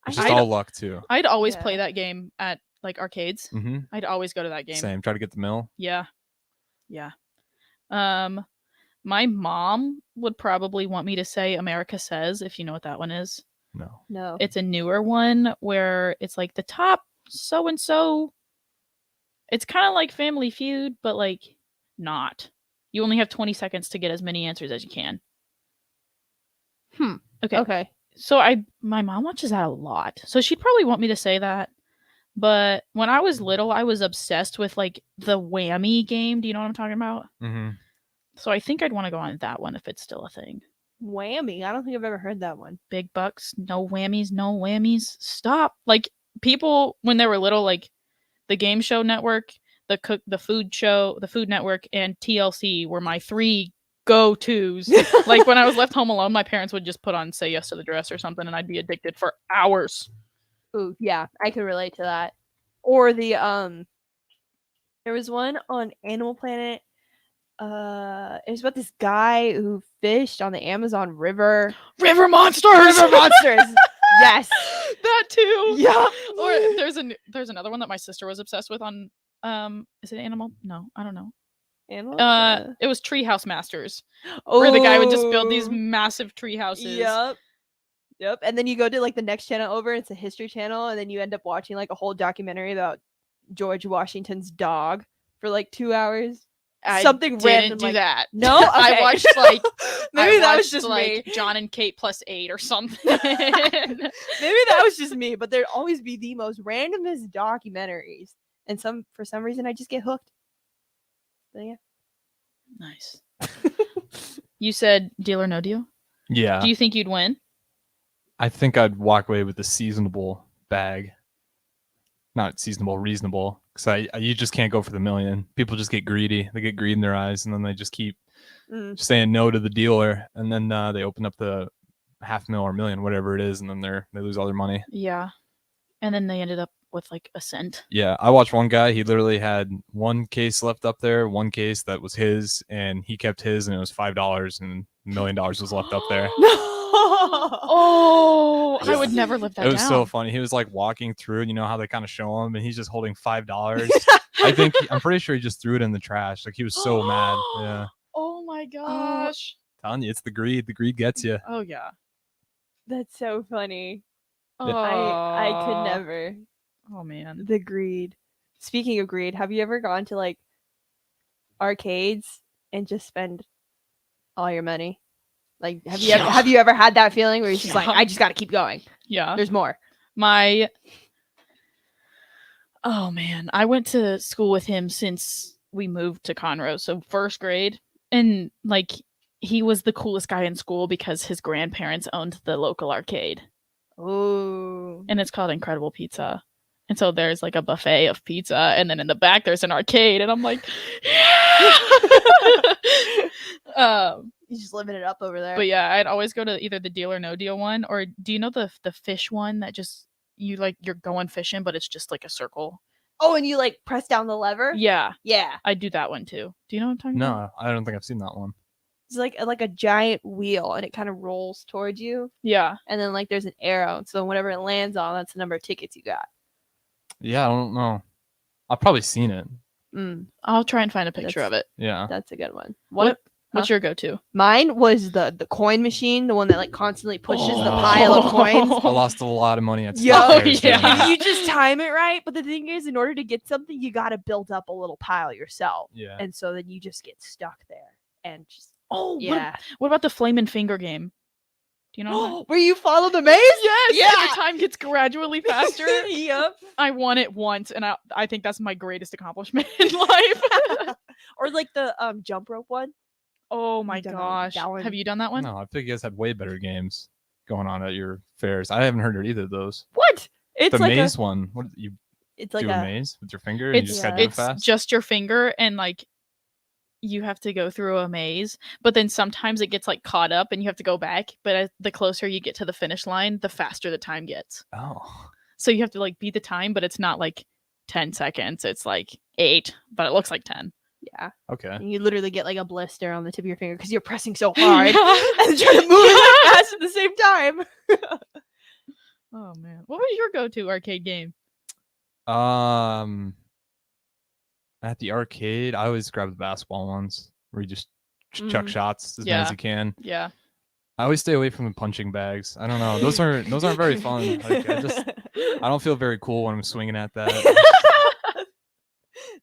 It's just all luck too. I'd always play that game at like arcades. Mm-hmm. I'd always go to that game. Same. Try to get the mill. Yeah. My mom would probably want me to say America Says, if you know what that one is. No. It's a newer one where it's like the top so and so. It's kind of like Family Feud, but like not. You only have 20 seconds to get as many answers as you can. Okay. So my mom watches that a lot. So she'd probably want me to say that. But when I was little, I was obsessed with like the whammy game. Do you know what I'm talking about? Mm-hmm. So I think I'd want to go on that one if it's still a thing. Whammy? I don't think I've ever heard that one. Big bucks, no whammies, no whammies. Stop. Like people when they were little, like the Game Show Network, the Food Show, the Food Network, and TLC were my 3 go-tos. Like when I was left home alone, my parents would just put on Say Yes to the Dress or something, and I'd be addicted for hours. Ooh, yeah, I can relate to that. Or the there was one on Animal Planet. It was about this guy who fished on the Amazon River. River monsters. Yes, that too. Yeah. Or there's another one that my sister was obsessed with on. Is it Animal? No, I don't know. It was Treehouse Masters, where the guy would just build these Oh. massive tree houses. Yep. And then you go to like the next channel over, it's a History Channel, and then you end up watching like a whole documentary about George Washington's dog for like 2 hours. I Something didn't random do like that. No, I Okay. watched like maybe I that was watched, just like me. John and Kate +8 or something. Maybe that was just me, but there'd always be the most randomest documentaries, and for some reason I just get hooked. So yeah. Nice. You said Deal or No Deal? Yeah. Do you think you'd win? I think I'd walk away with a seasonable bag. Not seasonable, reasonable. Because you just can't go for the million. People just get greedy. They get greed in their eyes, and then they just keep saying no to the dealer, and then they open up the $500,000 or $1 million, whatever it is, and then they lose all their money. Yeah. And then they ended up with like a cent. Yeah, I watched one guy. He literally had one case left up there, one case that was his, and he kept his, and it was $5, and $1 million was left up there. Oh, I would never live that down. It was so funny. He was like walking through, you know how they kind of show him, and he's just holding $5. I'm pretty sure he just threw it in the trash. Like he was so mad. Yeah, Oh my gosh. telling you, it's the greed. The greed gets you. Oh yeah. That's so funny. Oh. I could never. Oh man. The greed. Speaking of greed, have you ever gone to like arcades and just spend all your money? Like have you ever had that feeling where you're just like, I just gotta keep going? Yeah. There's more. Oh man, I went to school with him since we moved to Conroe, so 1st grade, and like he was the coolest guy in school because his grandparents owned the local arcade. Oh. And it's called Incredible Pizza. And so there's like a buffet of pizza, and then in the back there's an arcade, and I'm like, yeah! He's just living it up over there. But yeah, I'd always go to either the Deal or No Deal one, or do you know the fish one that just you're going fishing, but it's just like a circle? Oh, and you like press down the lever? Yeah. Yeah. I do that one too. Do you know what I'm talking about? No, I don't think I've seen that one. It's like a giant wheel, and it kind of rolls towards you. Yeah. And then like there's an arrow, so whenever it lands on, that's the number of tickets you got. Yeah, I don't know. I've probably seen it. I'll try and find a picture of it. Yeah. That's a good one. What's your go-to? Mine was the coin machine, the one that like constantly pushes the pile of coins. I lost a lot of money at Yeah, Stop Fairs. you just time it right. But the thing is, in order to get something, you got to build up a little pile yourself. Yeah. And so then you just get stuck there and just. Oh, yeah. What about the Flame and Finger game? Do you know where you follow the maze? Yes. Yeah. Your time gets gradually faster. Yep. I won it once, and I think that's my greatest accomplishment in life. Or like the jump rope one. Oh my gosh. that one. Have you done that one? No, I think you guys had way better games going on at your fairs. I haven't heard of either of those. What? It's the like maze one. What you? It's like do a a maze with your finger. And you just gotta do it fast. Just your finger, and like you have to go through a maze, but then sometimes it gets like caught up, and you have to go back. But the closer you get to the finish line, the faster the time gets. Oh. So you have to like beat the time, but it's not like 10 seconds. It's like 8, but it looks like 10. Yeah. Okay. And you literally get like a blister on the tip of your finger because you're pressing so hard and trying to move it fast at the same time. Oh man, what was your go-to arcade game? At the arcade, I always grab the basketball ones where you just chuck shots as many as you can. Yeah. I always stay away from the punching bags. I don't know; those aren't very fun. Like, I don't feel very cool when I'm swinging at that.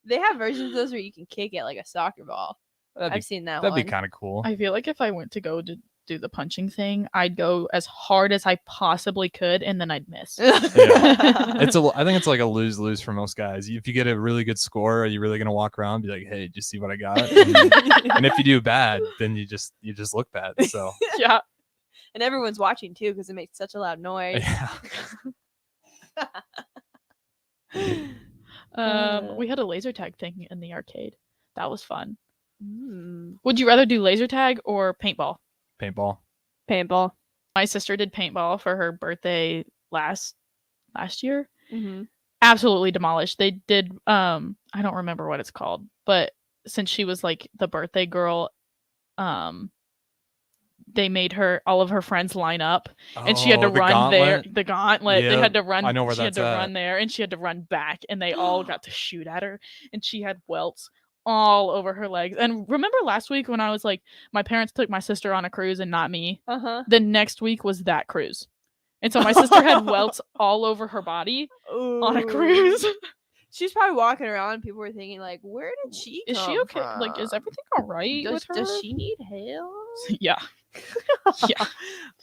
They have versions of those where you can kick it like a soccer ball. I've seen that one. That'd be kind of cool. I feel like if I went to go to do the punching thing, I'd go as hard as I possibly could, and then I'd miss. Yeah. I think it's like a lose-lose for most guys. If you get a really good score, are you really gonna walk around and be like, "Hey, did you see what I got?" And if you do bad, then you just look bad. So yeah, and everyone's watching too because it makes such a loud noise. Yeah. We had a laser tag thing in the arcade. That was fun. Would you rather do laser tag or paintball? Paintball. My sister did paintball for her birthday last year. Mm-hmm. Absolutely demolished. They did I don't remember what it's called, but since she was like the birthday girl, they made all of her friends line up, and she had to run there. The gauntlet. They had to run. I know where she had that's to at. run there, and she had to run back, and they all got to shoot at her, and she had welts all over her legs. And remember last week when I was like, my parents took my sister on a cruise and not me? The next week was that cruise. And so my sister had welts all over her body on a cruise. She's probably walking around. People were thinking, like, where did she come Is she okay? from? Like, is everything all right with her? Does she need help? Yeah. Yeah.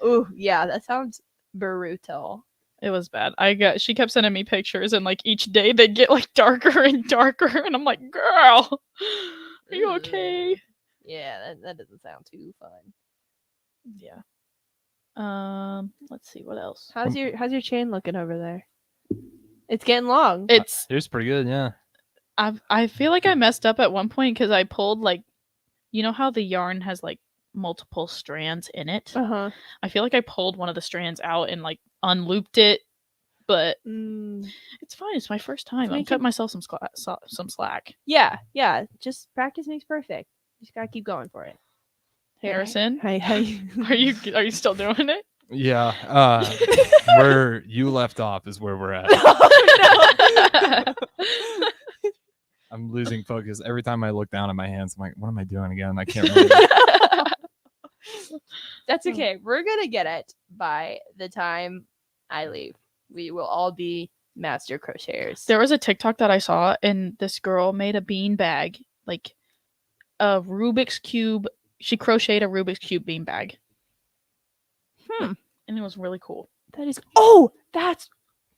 Oh, yeah, that sounds brutal. It was bad. She kept sending me pictures, and like each day they get like darker and darker, and I'm like, girl, are you okay? Yeah, that doesn't sound too fun. Yeah. Let's see what else. How's your chain looking over there? It's getting long. It's It was pretty good, yeah. I feel like I messed up at one point because I pulled like, you know how the yarn has like multiple strands in it. I feel like I pulled one of the strands out and like unlooped it, but it's fine. It's my first time. I'm cutting myself some slack. Yeah. Just practice makes perfect. You just gotta keep going for it. Harrison, Hi. are you still doing it? Yeah. Where you left off is where we're at. I'm losing focus. Every time I look down at my hands, I'm like, what am I doing again? I can't remember. That's okay. We're gonna get it by the time I leave. We will all be master crocheters. There was a TikTok that I saw, and this girl made a bean bag, like a Rubik's Cube. She crocheted a Rubik's Cube bean bag. And it was really cool. That's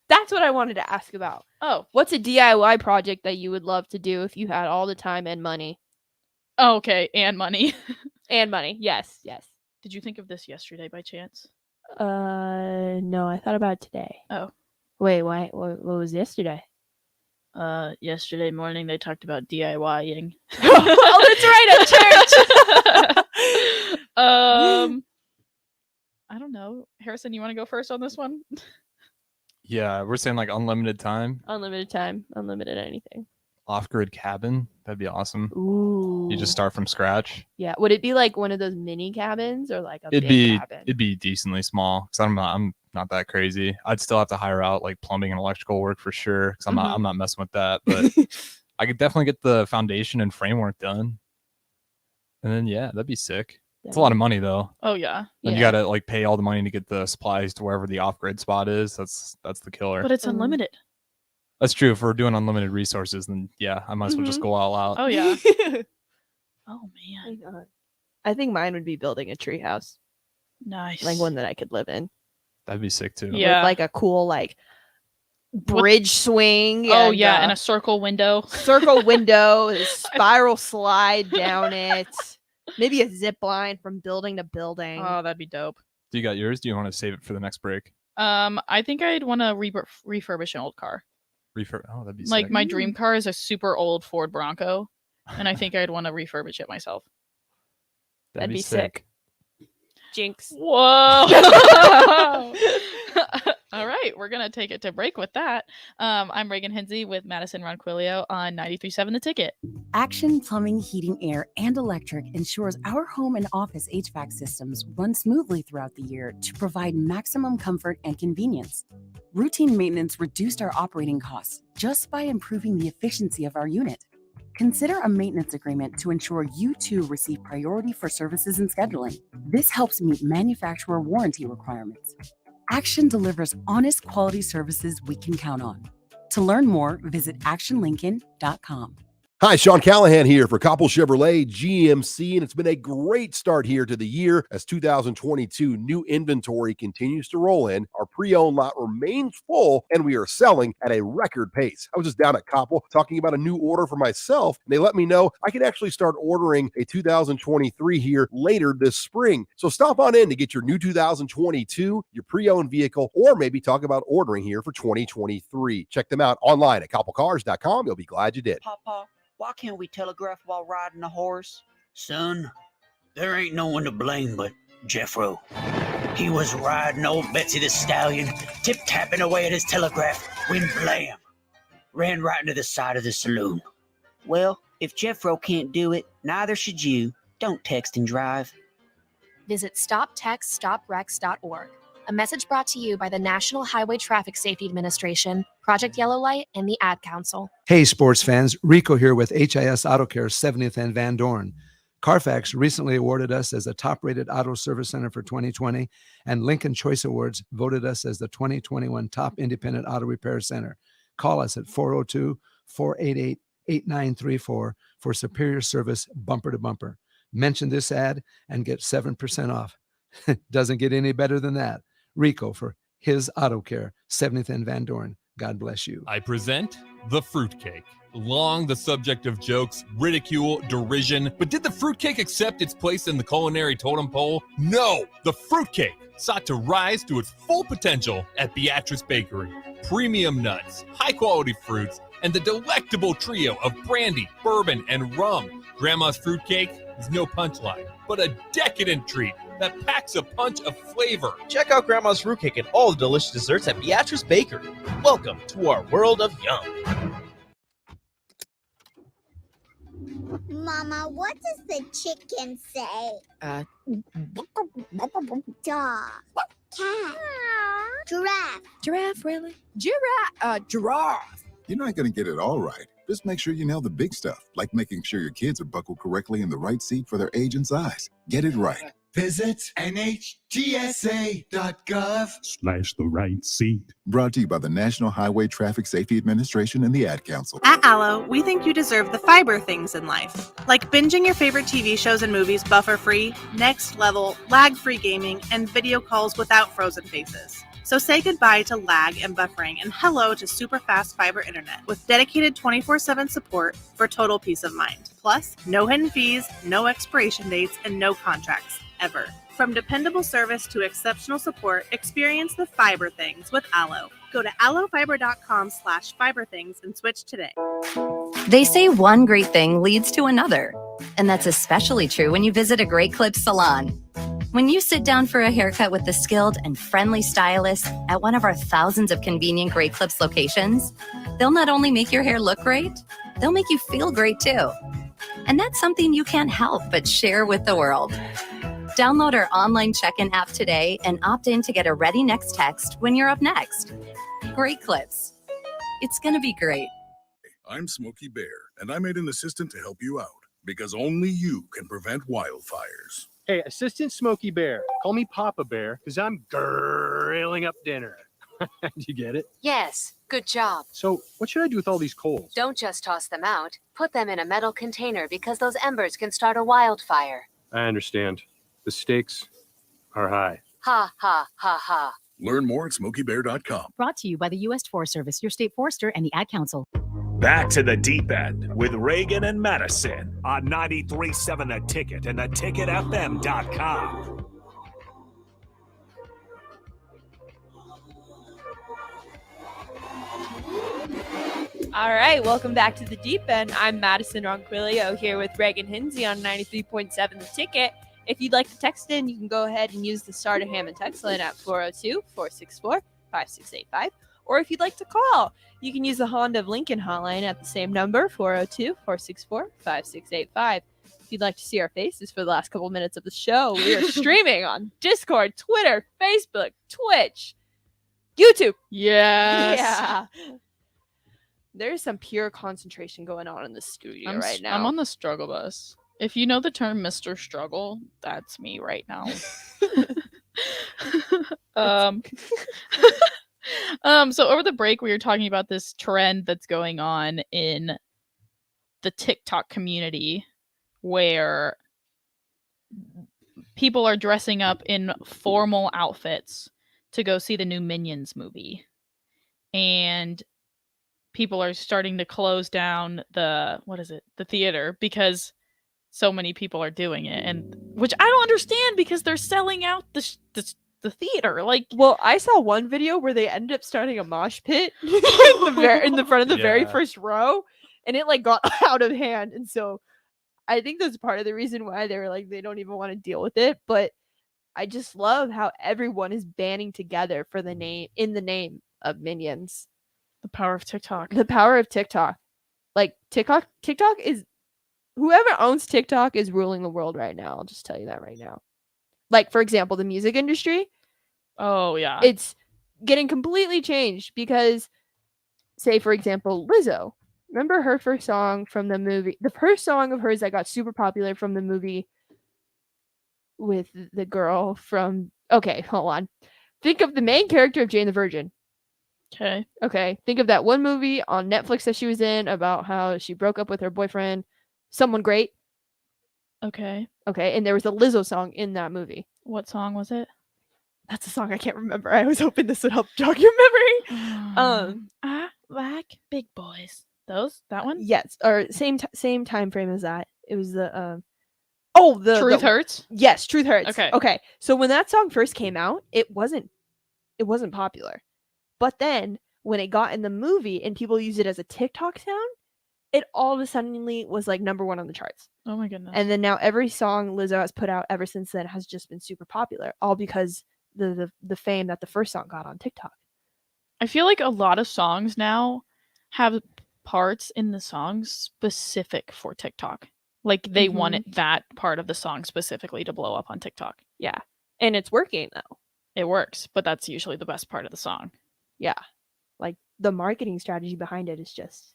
what I wanted to ask about. Oh. What's a DIY project that you would love to do if you had all the time and money? Oh, okay, and money. And money. Yes. Did you think of this yesterday by chance? No, I thought about it today. Oh. Wait, why? What was yesterday? Yesterday morning they talked about DIYing. Oh, that's right, at church. I don't know. Harrison, you want to go first on this one? Yeah, we're saying like unlimited time. Unlimited time, unlimited anything. Off-grid cabin. That'd be awesome. Ooh. You just start from scratch. Yeah. Would it be like one of those mini cabins or like a It'd big cabin? It'd be decently small because I'm not that crazy. I'd still have to hire out like plumbing and electrical work for sure because I'm not messing with that. But I could definitely get the foundation and framework done. And then that'd be sick. It's a lot of money though. Oh yeah. And you gotta like pay all the money to get the supplies to wherever the off-grid spot is. That's the killer. But it's unlimited. That's true. If we're doing unlimited resources, then I might as well just go all out. Oh yeah. Oh man. I think mine would be building a tree house. Nice. Like one that I could live in. That'd be sick too. Yeah. With like a cool like bridge swing. Oh yeah, and a circle window. A spiral slide down it. Maybe a zip line from building to building. Oh, that'd be dope. Do you got yours? Do you want to save it for the next break? I think I'd want to refurbish an old car. Oh, that'd be like sick. my dream car is a super old Ford Bronco, and I think I'd want to refurbish it myself. That'd be sick. Jinx. Whoa. All right, we're gonna take it to break with that. I'm Reagan Hinsey with Madison Ronquillo on 93.7 The Ticket. Action Plumbing, Heating, Air, and Electric ensures our home and office HVAC systems run smoothly throughout the year to provide maximum comfort and convenience. Routine maintenance reduced our operating costs just by improving the efficiency of our unit. Consider a maintenance agreement to ensure you too receive priority for services and scheduling. This helps meet manufacturer warranty requirements. Action delivers honest quality services we can count on. To learn more, visit actionlincoln.com. Hi, Sean Callahan here for Koppel Chevrolet GMC, and it's been a great start here to the year as 2022 new inventory continues to roll in. Our pre-owned lot remains full, and we are selling at a record pace. I was just down at Koppel talking about a new order for myself, and they let me know I could actually start ordering a 2023 here later this spring. So stop on in to get your new 2022, your pre-owned vehicle, or maybe talk about ordering here for 2023. Check them out online at koppelcars.com. You'll be glad you did. Papa, why can't we telegraph while riding a horse? Son, there ain't no one to blame but Jeffro. He was riding old Betsy the Stallion, tip-tapping away at his telegraph, when blam, ran right into the side of the saloon. Well, if Jeffro can't do it, neither should you. Don't text and drive. Visit stoptextstoprex.org. A message brought to you by the National Highway Traffic Safety Administration, Project Yellow Light, and the Ad Council. Hey, sports fans. Rico here with HIS Auto Care 70th and Van Dorn. Carfax recently awarded us as a top-rated auto service center for 2020, and Lincoln Choice Awards voted us as the 2021 top independent auto repair center. Call us at 402-488-8934 for superior service bumper to bumper. Mention this ad and get 7% off. Doesn't get any better than that. Rico for his Auto Care, 70th and Van Dorn. God bless you. I present the fruitcake. Long the subject of jokes, ridicule, derision, but did the fruitcake accept its place in the culinary totem pole? No! The fruitcake sought to rise to its full potential at Beatrice Bakery. Premium nuts, high-quality fruits, and the delectable trio of brandy, bourbon, and rum. Grandma's fruitcake is no punchline, but a decadent treat that packs a punch of flavor. Check out Grandma's fruitcake and all the delicious desserts at Beatrice Bakery. Welcome to our world of yum. Mama, what does the chicken say? Dog. Cat. Giraffe. Giraffe, really? Giraffe. You're not going to get it all right. Just make sure you nail the big stuff, like making sure your kids are buckled correctly in the right seat for their age and size. Get it right. Visit NHTSA.gov. / the right seat. Brought to you by the National Highway Traffic Safety Administration and the Ad Council. At Allo, we think you deserve the fiber things in life, like binging your favorite TV shows and movies buffer-free, next level, lag-free gaming, and video calls without frozen faces. So say goodbye to lag and buffering and hello to super fast fiber internet with dedicated 24/7 support for total peace of mind. Plus, no hidden fees, no expiration dates, and no contracts, ever. From dependable service to exceptional support, experience the fiber things with Allo. Go to allofiber.com/fiberthings and switch today. They say one great thing leads to another, and that's especially true when you visit a Great Clips salon. When you sit down for a haircut with the skilled and friendly stylist at one of our thousands of convenient Great Clips locations, they'll not only make your hair look great, they'll make you feel great too. And that's something you can't help but share with the world. Download our online check-in app today and opt in to get a ready next text when you're up next. Great Clips. It's gonna be great. I'm Smokey Bear, and I made an assistant to help you out, because only you can prevent wildfires. Hey, Assistant Smokey Bear, call me Papa Bear, because I'm grilling up dinner. Do you get it? Yes, good job. So, what should I do with all these coals? Don't just toss them out. Put them in a metal container because those embers can start a wildfire. I understand. The stakes are high. Ha, ha, ha, ha. Learn more at SmokeyBear.com. Brought to you by the U.S. Forest Service, your state forester, and the Ad Council. Back to the deep end with Reagan and Madison on 93.7 The Ticket and theticketfm.com. All right, welcome back to the deep end. I'm Madison Ronquillo here with Reagan Hinsey on 93.7 The Ticket. If you'd like to text in, you can go ahead and use the Starter Hammond text line at 402-464-5685. Or if you'd like to call, you can use the Honda of Lincoln hotline at the same number, 402-464-5685. If you'd like to see our faces for the last couple minutes of the show, we are streaming on Discord, Twitter, Facebook, Twitch, YouTube. Yes. Yeah. There's some pure concentration going on in the studio right now. I'm on the struggle bus. If you know the term Mr. Struggle, that's me right now. So over the break, we were talking about this trend that's going on in the TikTok community where people are dressing up in formal outfits to go see the new Minions movie. And people are starting to close down the theater because so many people are doing it, and which I don't understand because they're selling out the theater. Like, well, I saw one video where they ended up starting a mosh pit in the front of the very first row, and it like got out of hand. And so I think that's part of the reason why they were like, they don't even want to deal with it. But I just love how everyone is banding together for the name in the name of Minions. The power of TikTok. The power of TikTok. Like TikTok is, whoever owns TikTok is ruling the world right now. I'll just tell you that right now. Like, for example, the music industry, Oh yeah. It's getting completely changed because, say for example, Lizzo. Remember her first song from the movie? The first song of hers that got super popular from the movie with the girl from. Okay, hold on. Think of the main character of Jane the Virgin. Okay. Okay. Think of that one movie on Netflix that she was in about how she broke up with her boyfriend, Someone Great. Okay. Okay. And there was a Lizzo song in that movie. What song was it? That's a song I can't remember. I was hoping this would help jog your memory. I like big boys. That one? Yes, or same time frame as that. It was the Truth Hurts? Yes, Truth Hurts. Okay. Okay. So when that song first came out, it wasn't popular. But then when it got in the movie and people used it as a TikTok sound, it all of a sudden was like number 1 on the charts. Oh my goodness. And then now every song Lizzo has put out ever since then has just been super popular, all because the fame that the first song got on TikTok. I feel like a lot of songs now have parts in the song specific for TikTok. Like they wanted that part of the song specifically to blow up on TikTok. Yeah. And it's working though. It works, but that's usually the best part of the song. Yeah. Like the marketing strategy behind it is just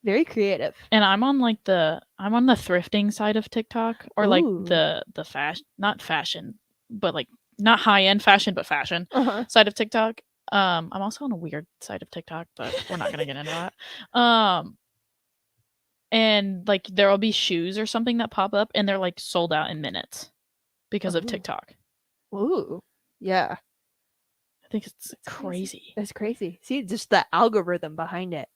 very creative. And I'm on the thrifting side of TikTok, or like the fashion, not fashion, but like not high-end fashion, but fashion side of TikTok. I'm also on a weird side of TikTok, but we're not gonna get into that. And like there will be shoes or something that pop up and they're like sold out in minutes because of TikTok. Ooh. Yeah. I think it's crazy. That's crazy. See, just the algorithm behind it.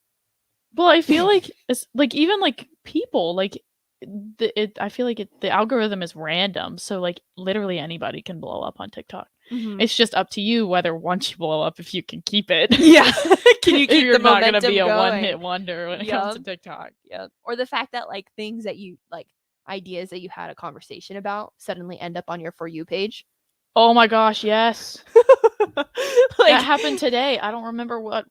Well, I feel like it's like even like people like I feel like the algorithm is random, so like literally anybody can blow up on TikTok. It's just up to you whether once you blow up if you can keep it. Yeah. Can you keep You're the not momentum gonna be a going? one-hit wonder when it comes to TikTok. Yeah. Or the fact that like things that you like, ideas that you had a conversation about suddenly end up on your For You page. Oh my gosh, yes. That happened today. I don't remember what,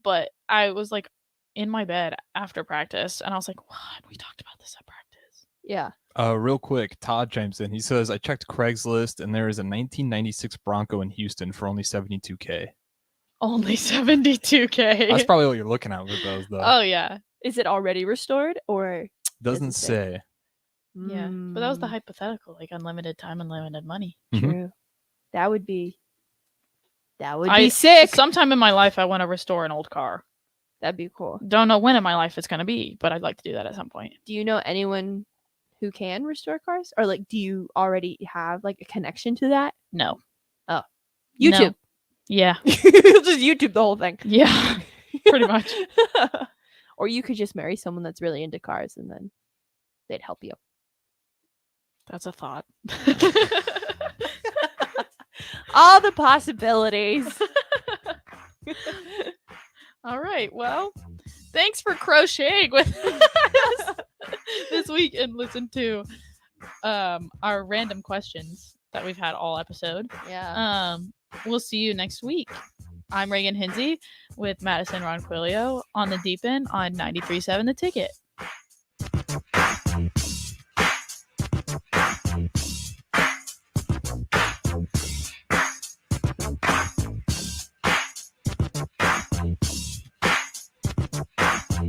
but I was like in my bed after practice and I was like, what? We talked about this at practice. Yeah. Real quick, Todd chimes in. He says, I checked Craigslist and there is a 1996 Bronco in Houston for only $72K. Only $72K. That's probably what you're looking at with those, though. Oh yeah. Is it already restored or doesn't say? Yeah, but that was the hypothetical, like unlimited time, unlimited money. True. That would be sick. Sometime in my life, I want to restore an old car. That'd be cool. Don't know when in my life it's going to be, but I'd like to do that at some point. Do you know anyone who can restore cars? Or like, do you already have like a connection to that? No. Oh. YouTube. No. Yeah. You'll just YouTube the whole thing. Yeah. Pretty much. Or you could just marry someone that's really into cars and then they'd help you. That's a thought. All the possibilities. All right. Well, thanks for crocheting with us this week and listen to our random questions that we've had all episode. Yeah. We'll see you next week. I'm Reagan Hinsey with Madison Ronquillo on the Deep End on 93.7 The Ticket.